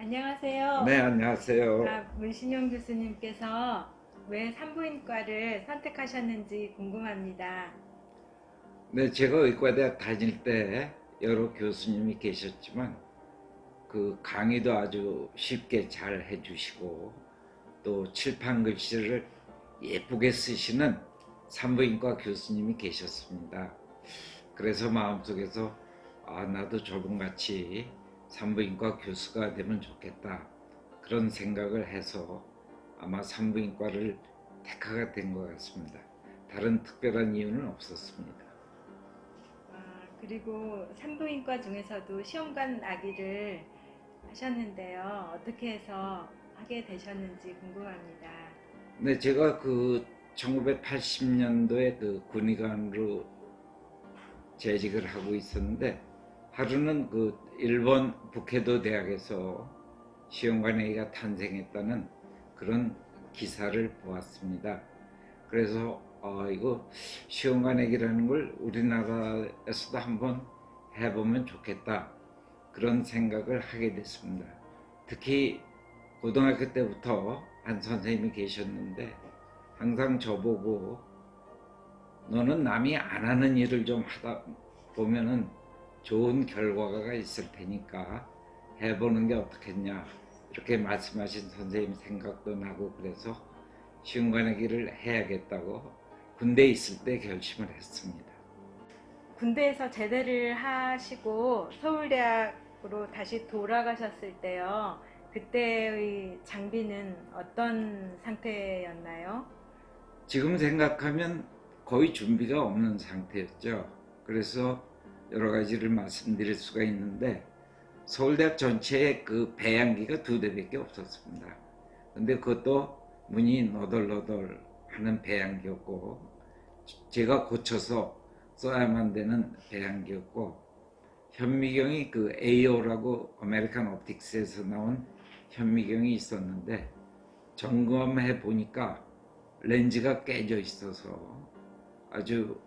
안녕하세요. 네, 안녕하세요. 문신영 교수님께서 왜 산부인과를 선택하셨는지 궁금합니다. 네, 제가 의과대학 다닐 때 여러 교수님이 계셨지만 그 강의도 아주 쉽게 잘 해주시고 또 칠판 글씨를 예쁘게 쓰시는 산부인과 교수님이 계셨습니다. 그래서 마음속에서 나도 저분같이 산부인과 교수가 되면 좋겠다 그런 생각을 해서 아마 산부인과를 택하게 된 것 같습니다. 다른 특별한 이유는 없었습니다. 그리고 산부인과 중에서도 시험관 아기를 하셨는데요. 어떻게 해서 하게 되셨는지 궁금합니다. 네, 제가 그 1980년도에 그 군의관으로 재직을 하고 있었는데 하루는 그 일본 북해도 대학에서 시험관아기가 탄생했다는 그런 기사를 보았습니다. 그래서 이거 시험관아기라는 걸 우리나라에서도 한번 해보면 좋겠다 그런 생각을 하게 됐습니다. 특히 고등학교 때부터 한 선생님이 계셨는데 항상 저보고 너는 남이 안 하는 일을 좀 하다 보면은 좋은 결과가 있을 테니까 해보는 게 어떻겠냐 이렇게 말씀하신 선생님 생각도 나고 그래서 시험관아기를 해야겠다고 군대에 있을 때 결심을 했습니다. 군대에서 제대를 하시고 서울대학으로 다시 돌아가셨을 때요. 그때의 장비는 어떤 상태였나요? 지금 생각하면 거의 준비가 없는 상태였죠. 그래서 여러 가지를 말씀드릴 수가 있는데 서울대학 전체에 그 배양기가 2대밖에 없었습니다. 근데 그것도 문이 너덜너덜 하는 배양기였고 제가 고쳐서 써야만 되는 배양기였고 현미경이 그 AO라고 아메리칸 옵틱스에서 나온 현미경이 있었는데 점검해 보니까 렌즈가 깨져 있어서 아주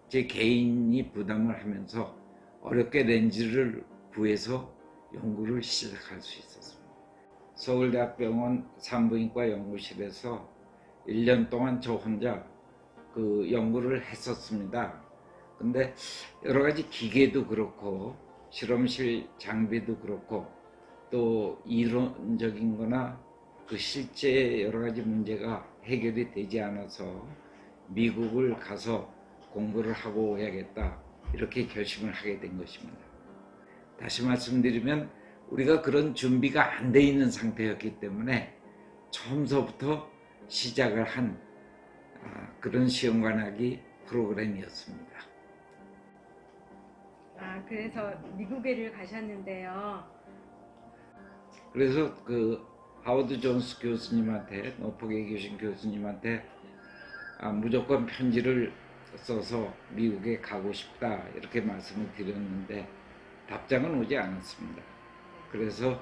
제 개인이 부담을 하면서 어렵게 렌즈를 구해서 연구를 시작할 수 있었습니다. 서울대학병원 산부인과 연구실에서 1년 동안 저 혼자 그 연구를 했었습니다. 근데 여러 가지 기계도 그렇고 실험실 장비도 그렇고 또 이론적인 거나 그 실제 여러 가지 문제가 해결이 되지 않아서 미국을 가서 공부를 하고 오야겠다 이렇게 결심을 하게 된 것입니다. 다시 말씀드리면 우리가 그런 준비가 안 돼 있는 상태였기 때문에 처음서부터 시작을 한 그런 시험관하기 프로그램이었습니다. 그래서 미국에를 가셨는데요. 그래서 그 하워드 존스 교수님한테 노폭에 계신 교수님한테 무조건 편지를 써서 미국에 가고 싶다 이렇게 말씀을 드렸는데 답장은 오지 않았습니다. 그래서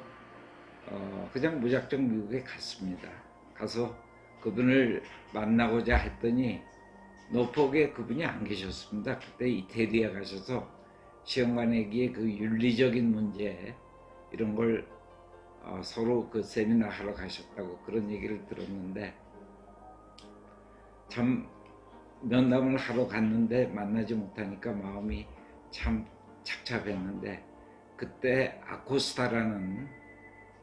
그냥 무작정 미국에 갔습니다. 가서 그분을 만나고자 했더니 노폭에 그분이 안 계셨습니다. 그때 이태리에 가셔서 시험관아기의 그 윤리적인 문제 이런 걸 서로 그 세미나 하러 가셨다고 그런 얘기를 들었는데 참 면담을 하러 갔는데 만나지 못하니까 마음이 참 착잡했는데 그때 아코스타라는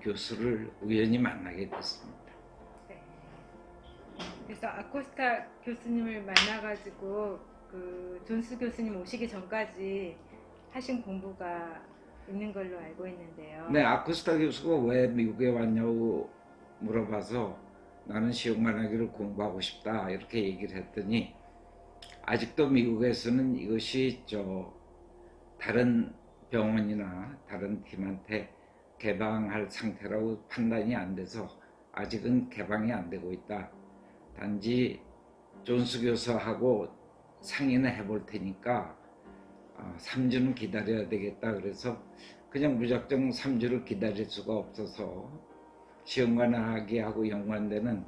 교수를 우연히 만나게 됐습니다. 네. 그래서 아코스타 교수님을 만나가지고 그 존스 교수님 오시기 전까지 하신 공부가 있는 걸로 알고 있는데요. 네, 아코스타 교수가 왜 미국에 왔냐고 물어봐서 나는 시험관아기를 공부하고 싶다 이렇게 얘기를 했더니 아직도 미국에서는 이것이 다른 병원이나 다른 팀한테 개방할 상태라고 판단이 안 돼서 아직은 개방이 안 되고 있다. 단지 존스 교수하고 상의는 해볼 테니까 3주는 기다려야 되겠다. 그래서 그냥 무작정 3주를 기다릴 수가 없어서 시험관아기하고 연관되는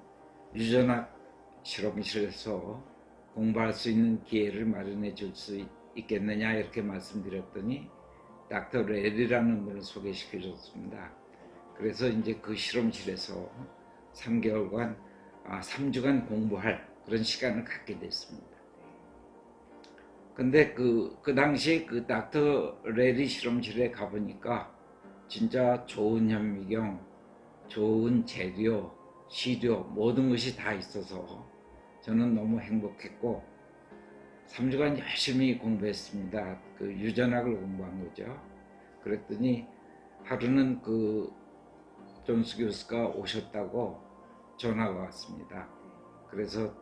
유전학 실험실에서 공부할 수 있는 기회를 마련해 줄 수 있겠느냐 이렇게 말씀드렸더니 닥터 레리라는 분을 소개시켜 줬습니다. 그래서 이제 그 실험실에서 3개월간, 3주간 공부할 그런 시간을 갖게 됐습니다. 근데 그 당시에 그 닥터 레리 실험실에 가보니까 진짜 좋은 현미경, 좋은 재료, 시료 모든 것이 다 있어서 저는 너무 행복했고 3주간 열심히 공부했습니다. 그 유전학을 공부한 거죠. 그랬더니 하루는 그 존스 교수가 오셨다고 전화가 왔습니다. 그래서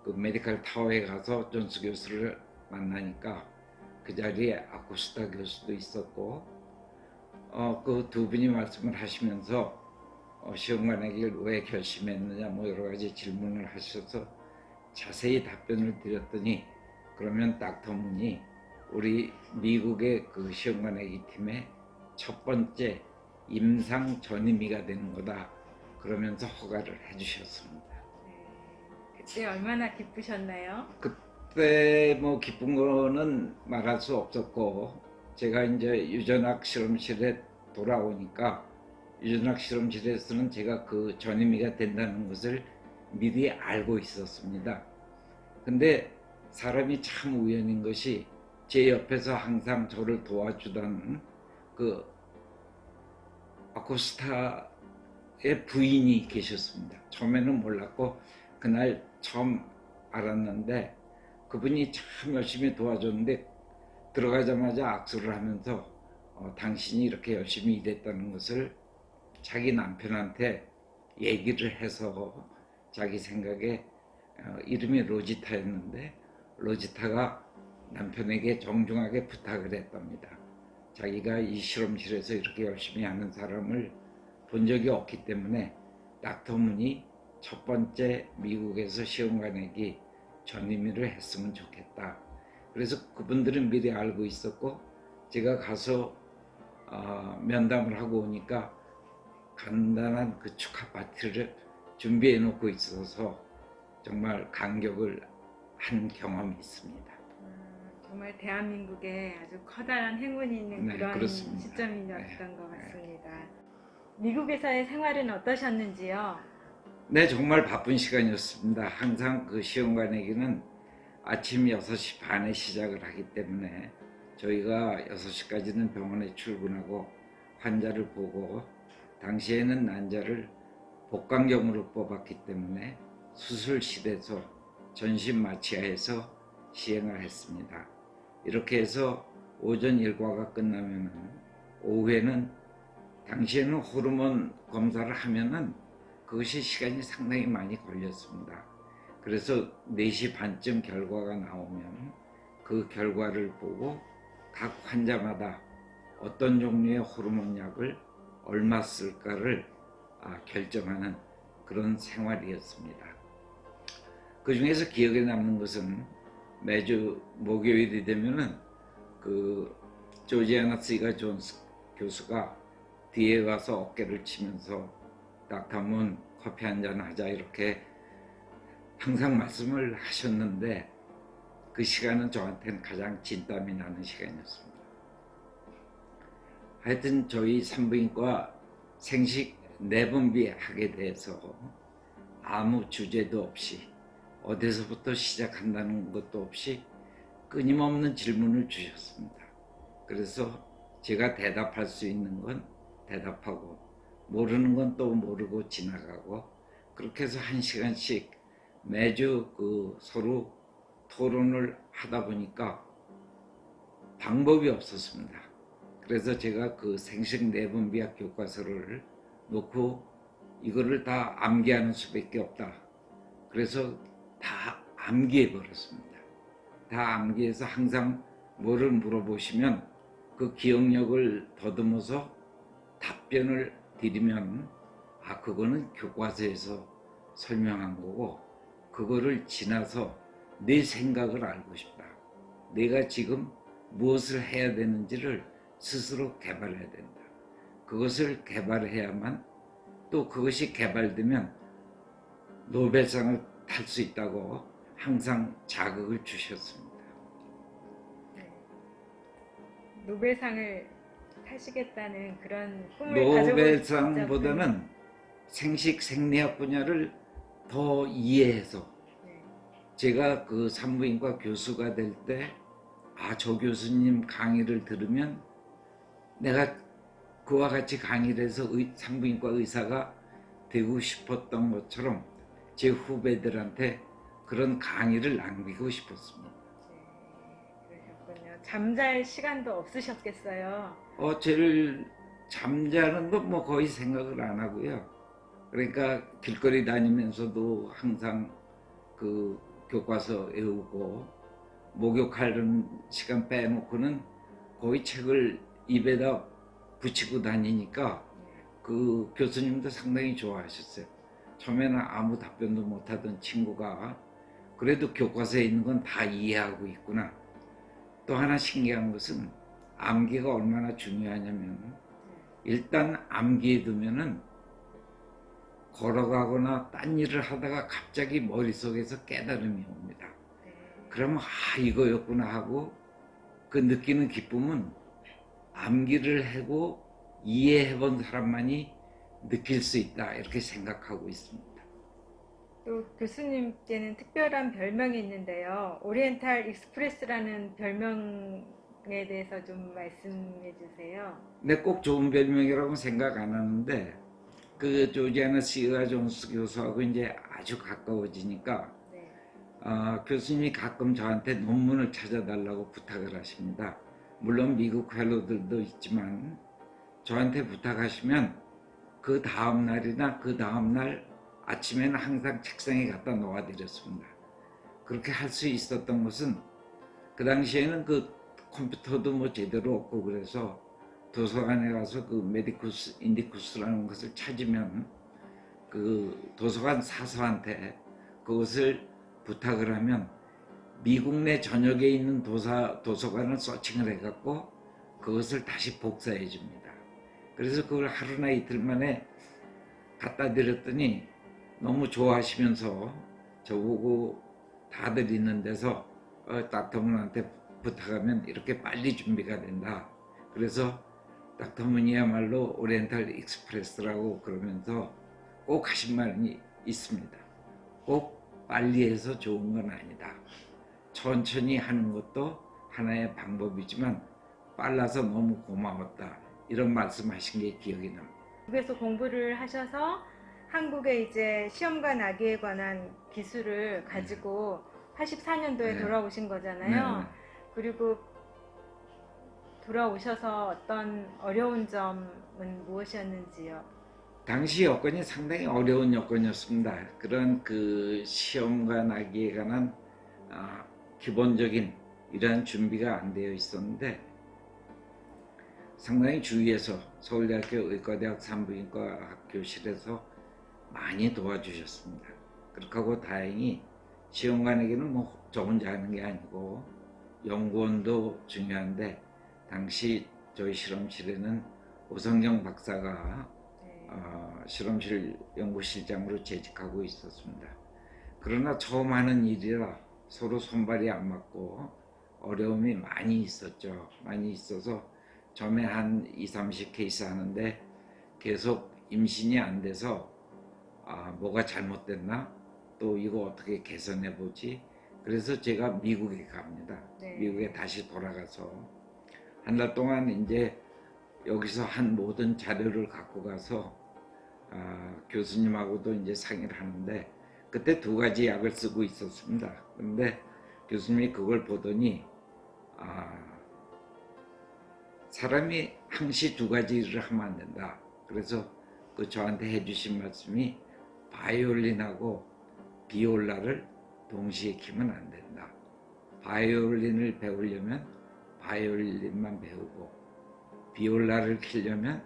그 메디컬 타워에 가서 존스 교수를 만나니까 그 자리에 아코스타 교수도 있었고 그 두 분이 말씀을 하시면서 시험관하기를 왜 결심했느냐 뭐 여러 가지 질문을 하셔서 자세히 답변을 드렸더니 그러면 닥터 문이 우리 미국의 그 시험관하기 팀의 첫 번째 임상 전임의가 되는 거다 그러면서 허가를 해주셨습니다. 그때 얼마나 기쁘셨나요? 그때 뭐 기쁜 거는 말할 수 없었고 제가 이제 유전학 실험실에 돌아오니까 유전학 실험실에서는 제가 그 전임의가 된다는 것을 미리 알고 있었습니다. 근데 사람이 참 우연인 것이 제 옆에서 항상 저를 도와주던 그 아코스타의 부인이 계셨습니다. 처음에는 몰랐고 그날 처음 알았는데 그분이 참 열심히 도와줬는데 들어가자마자 악수를 하면서 당신이 이렇게 열심히 일했다는 것을 자기 남편한테 얘기를 해서 자기 생각에 이름이 로지타였는데 로지타가 남편에게 정중하게 부탁을 했답니다. 자기가 이 실험실에서 이렇게 열심히 하는 사람을 본 적이 없기 때문에 닥터 문이 첫 번째 미국에서 시험관액이 전임의를 했으면 좋겠다. 그래서 그분들은 미리 알고 있었고 제가 가서 면담을 하고 오니까 간단한 그 축하 파티를 준비해 놓고 있어서 정말 감격을 한 경험이 있습니다. 정말 대한민국에 아주 커다란 행운이 있는 네, 그런 그렇습니다. 시점이었던 것 같습니다. 미국에서의 생활은 어떠셨는지요? 네, 정말 바쁜 시간이었습니다. 항상 그 시험관에게는 아침 6시 반에 시작을 하기 때문에 저희가 6시까지는 병원에 출근하고 환자를 보고 당시에는 난자를 복강경으로 뽑았기 때문에 수술실에서 전신 마취하에서 시행을 했습니다. 이렇게 해서 오전 일과가 끝나면 오후에는 당시에는 호르몬 검사를 하면은 그것이 시간이 상당히 많이 걸렸습니다. 그래서 4시 반쯤 결과가 나오면 그 결과를 보고 각 환자마다 어떤 종류의 호르몬 약을 얼마 쓸까를 결정하는 그런 생활이었습니다. 그 중에서 기억에 남는 것은 매주 목요일이 되면은 그 조지아나 스이가 존스 교수가 뒤에 가서 어깨를 치면서 닥터 문 커피 한잔 하자 이렇게 항상 말씀을 하셨는데 그 시간은 저한테는 가장 진땀이 나는 시간이었습니다. 하여튼 저희 산부인과 생식 내분비학에 대해서 아무 주제도 없이 어디서부터 시작한다는 것도 없이 끊임없는 질문을 주셨습니다. 그래서 제가 대답할 수 있는 건 대답하고 모르는 건 또 모르고 지나가고 그렇게 해서 1시간씩 매주 그 서로 토론을 하다 보니까 방법이 없었습니다. 그래서 제가 그 생식 내분비학 교과서를 놓고 이거를 다 암기하는 수밖에 없다. 그래서 다 암기해 버렸습니다. 다 암기해서 항상 뭐를 물어보시면 그 기억력을 더듬어서 답변을 드리면 그거는 교과서에서 설명한 거고 그거를 지나서 내 생각을 알고 싶다. 내가 지금 무엇을 해야 되는지를 스스로 개발해야 된다. 그것을 개발해야만 또 그것이 개발되면 노벨상을 탈 수 있다고 항상 자극을 주셨습니다. 노벨상을 하시겠다는 그런 꿈을 가지고 노벨상보다는 생식 생리학 분야를 더 이해해서 네. 제가 그 산부인과 교수가 될 때 저 교수님 강의를 들으면 내가 그와 같이 강의를 해서 산부인과 의사가 되고 싶었던 것처럼 제 후배들한테 그런 강의를 남기고 싶었습니다. 네, 그러셨군요. 잠잘 시간도 없으셨겠어요. 제일 잠자는 건 뭐 거의 생각을 안 하고요. 그러니까 길거리 다니면서도 항상 그 교과서 외우고 목욕하는 시간 빼놓고는 거의 책을 입에다 붙이고 다니니까 그 교수님도 상당히 좋아하셨어요. 처음에는 아무 답변도 못하던 친구가 그래도 교과서에 있는 건 다 이해하고 있구나. 또 하나 신기한 것은 암기가 얼마나 중요하냐면 일단 암기해 두면은 걸어가거나 딴 일을 하다가 갑자기 머릿속에서 깨달음이 옵니다. 그러면 이거였구나 하고 그 느끼는 기쁨은 암기를 하고 이해해 본 사람만이 느낄 수 있다 이렇게 생각하고 있습니다. 또 교수님께는 특별한 별명이 있는데요. 오리엔탈 익스프레스라는 별명에 대해서 좀 말씀해 주세요. 근데 꼭 좋은 별명이라고 생각 안 하는데 그 조지아나 시의아 존스 교수하고 이제 아주 가까워지니까 네. 교수님이 가끔 저한테 논문을 찾아달라고 부탁을 하십니다. 물론 미국 펠로들도 있지만 저한테 부탁하시면 그 다음 날이나 그 다음 날 아침에는 항상 책상에 갖다 놓아드렸습니다. 그렇게 할 수 있었던 것은 그 당시에는 그 컴퓨터도 뭐 제대로 없고 그래서 도서관에 가서 그 메디쿠스 인디쿠스라는 것을 찾으면 그 도서관 사서한테 그것을 부탁을 하면 미국 내 전역에 있는 도서관을 서칭을 해갖고 그것을 다시 복사해 줍니다. 그래서 그걸 하루나 이틀 만에 갖다 드렸더니 너무 좋아하시면서 저보고 다들 있는 데서 닥터문한테 부탁하면 이렇게 빨리 준비가 된다. 그래서 닥터문이야말로 오리엔탈 익스프레스라고 그러면서 꼭 하신 말이 있습니다. 꼭 빨리 해서 좋은 건 아니다. 천천히 하는 것도 하나의 방법이지만 빨라서 너무 고마웠다. 이런 말씀하신 게 기억이 납니다. 미국에서 공부를 하셔서 한국에 이제 시험관 아기에 관한 기술을 가지고 84년도에 네. 돌아오신 거잖아요. 네. 그리고 돌아오셔서 어떤 어려운 점은 무엇이었는지요? 당시 여건이 상당히 어려운 여건이었습니다. 그런 그 시험관 아기에 관한 기본적인 이러한 준비가 안 되어 있었는데 상당히 주위에서 서울대학교 의과대학 산부인과 학교실에서 많이 도와주셨습니다. 그렇게 하고 다행히 시험관에게는 뭐 저 혼자 하는 게 아니고 연구원도 중요한데 당시 저희 실험실에는 오성경 박사가 실험실 연구실장으로 재직하고 있었습니다. 그러나 처음 하는 일이라 서로 손발이 안 맞고 어려움이 많이 있었죠. 많이 있어서 처음에 한 20, 30케이스 하는데 계속 임신이 안 돼서 뭐가 잘못됐나? 또 이거 어떻게 개선해 보지? 그래서 제가 미국에 갑니다. 네. 미국에 다시 돌아가서 한 달 동안 이제 여기서 한 모든 자료를 갖고 가서 교수님하고도 이제 상의를 하는데 그때 2가지 약을 쓰고 있었습니다. 그런데 교수님이 그걸 보더니 사람이 항시 2가지를 하면 안 된다. 그래서 그 저한테 해주신 말씀이 바이올린하고 비올라를 동시에 키면 안 된다. 바이올린을 배우려면 바이올린만 배우고 비올라를 키려면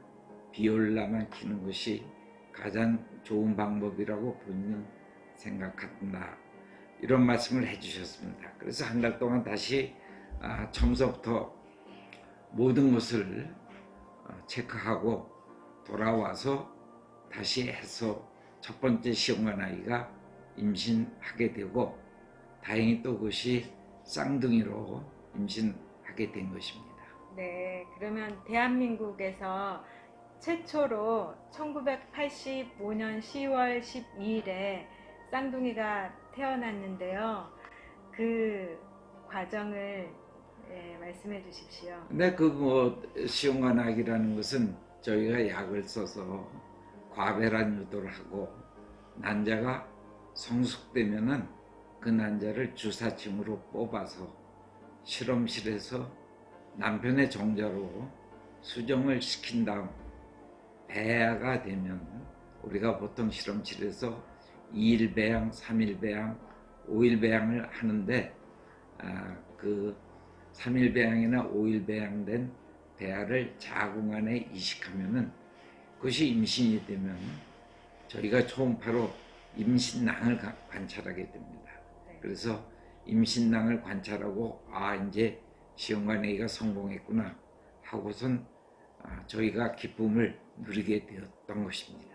비올라만 키는 것이 가장 좋은 방법이라고 본인은 생각한다. 이런 말씀을 해주셨습니다. 그래서 한 달 동안 다시 처음부터 모든 것을 체크하고 돌아와서 다시 해서 첫 번째 시험관 아이가 임신하게 되고 다행히 또 그것이 쌍둥이로 임신하게 된 것입니다. 네, 그러면 대한민국에서 최초로 1985년 10월 12일에 쌍둥이가 태어났는데요. 그 과정을 말씀해 주십시오. 근데 그 뭐 시험관악이라는 것은 저희가 약을 써서 과배란 유도를 하고 난자가 성숙되면은 그 난자를 주사침으로 뽑아서 실험실에서 남편의 정자로 수정을 시킨 다음 배아가 되면 우리가 보통 실험실에서 2일 배양, 3일 배양, 5일 배양을 하는데 그 3일 배양이나 5일 배양된 배아를 자궁 안에 이식하면은 그것이 임신이 되면 저희가 초음파로 임신낭을 관찰하게 됩니다. 네. 그래서 임신낭을 관찰하고 이제 시험관아기가 성공했구나 하고선 저희가 기쁨을 누리게 되었던 것입니다.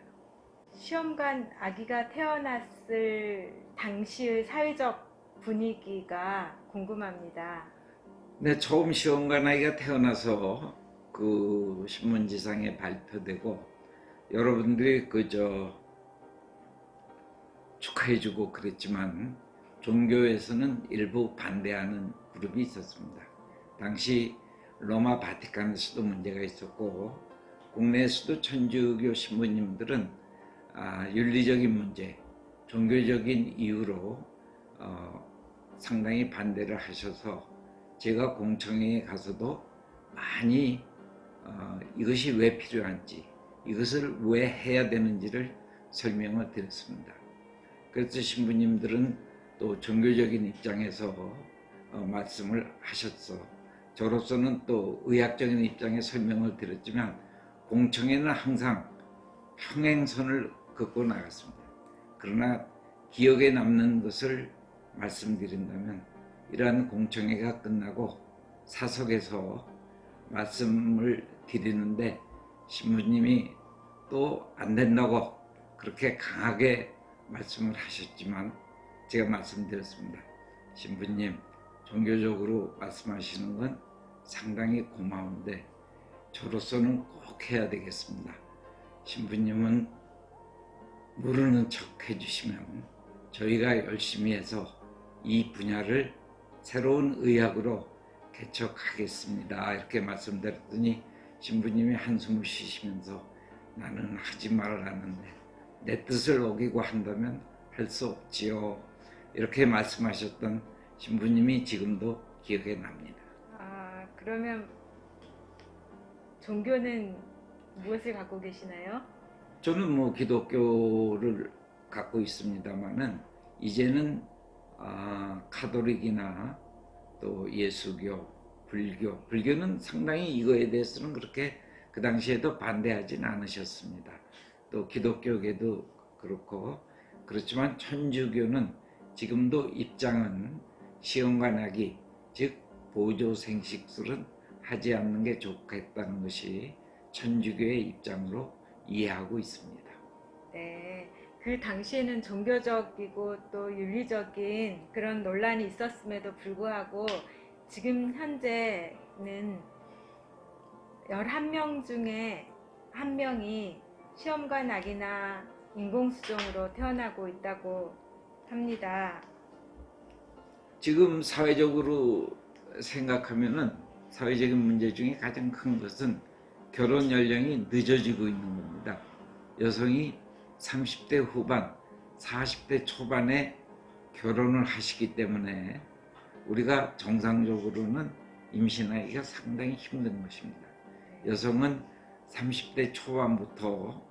시험관 아기가 태어났을 당시의 사회적 분위기가 궁금합니다. 네, 처음 시험관아기가 태어나서 그 신문지상에 발표되고 여러분들이 축하해주고 그랬지만 종교에서는 일부 반대하는 그룹이 있었습니다. 당시 로마 바티칸에서도 문제가 있었고 국내에서도 천주교 신부님들은 윤리적인 문제, 종교적인 이유로 상당히 반대를 하셔서 제가 공청회에 가서도 많이 이것이 왜 필요한지, 이것을 왜 해야 되는지를 설명을 드렸습니다. 그래서 신부님들은 또 종교적인 입장에서 말씀을 하셨어. 저로서는 또 의학적인 입장에 설명을 드렸지만 공청회는 항상 평행선을 긋고 나갔습니다. 그러나 기억에 남는 것을 말씀드린다면 이러한 공청회가 끝나고 사석에서 말씀을 드리는데 신부님이 또 안 된다고 그렇게 강하게 말씀을 하셨지만 제가 말씀드렸습니다. 신부님, 종교적으로 말씀하시는 건 상당히 고마운데 저로서는 꼭 해야 되겠습니다. 신부님은 모르는 척 해주시면 저희가 열심히 해서 이 분야를 새로운 의학으로 개척하겠습니다. 이렇게 말씀드렸더니 신부님이 한숨을 쉬시면서 나는 하지 말라는데 내 뜻을 어기고 한다면 할 수 없지요. 이렇게 말씀하셨던 신부님이 지금도 기억에 납니다. 그러면 종교는 무엇을 갖고 계시나요? 저는 뭐 기독교를 갖고 있습니다만은 이제는 카톨릭이나 또 예수교, 불교는 상당히 이거에 대해서는 그렇게 그 당시에도 반대하진 않으셨습니다. 또 기독교계도 그렇고 그렇지만 천주교는 지금도 입장은 시험관아기 즉 보조생식술은 하지 않는 게 좋겠다는 것이 천주교의 입장으로 이해하고 있습니다. 네, 그 당시에는 종교적이고 또 윤리적인 그런 논란이 있었음에도 불구하고 지금 현재는 11명 중에 1명이 시험관 아기나 인공수정으로 태어나고 있다고 합니다. 지금 사회적으로 생각하면은 사회적인 문제 중에 가장 큰 것은 결혼 연령이 늦어지고 있는 겁니다. 여성이 30대 후반, 40대 초반에 결혼을 하시기 때문에 우리가 정상적으로는 임신하기가 상당히 힘든 것입니다. 여성은 30대 초반부터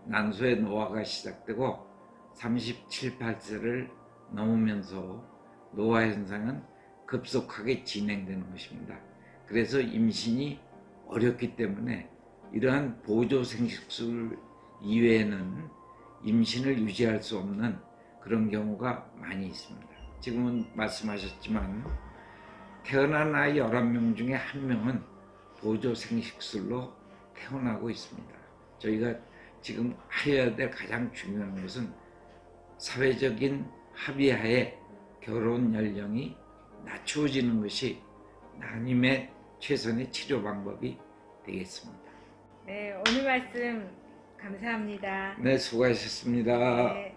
난소의 노화가 시작되고 37, 8세를 넘으면서 노화 현상은 급속하게 진행되는 것입니다. 그래서 임신이 어렵기 때문에 이러한 보조생식술 이외에는 임신을 유지할 수 없는 그런 경우가 많이 있습니다. 지금은 말씀하셨지만 태어난 아이 11명 중에 1명은 보조생식술로 태어나고 있습니다. 저희가 지금 해야 될 가장 중요한 것은 사회적인 합의하에 결혼 연령이 낮추어지는 것이 하나님의 최선의 치료 방법이 되겠습니다. 네, 오늘 말씀 감사합니다. 네, 수고하셨습니다. 네.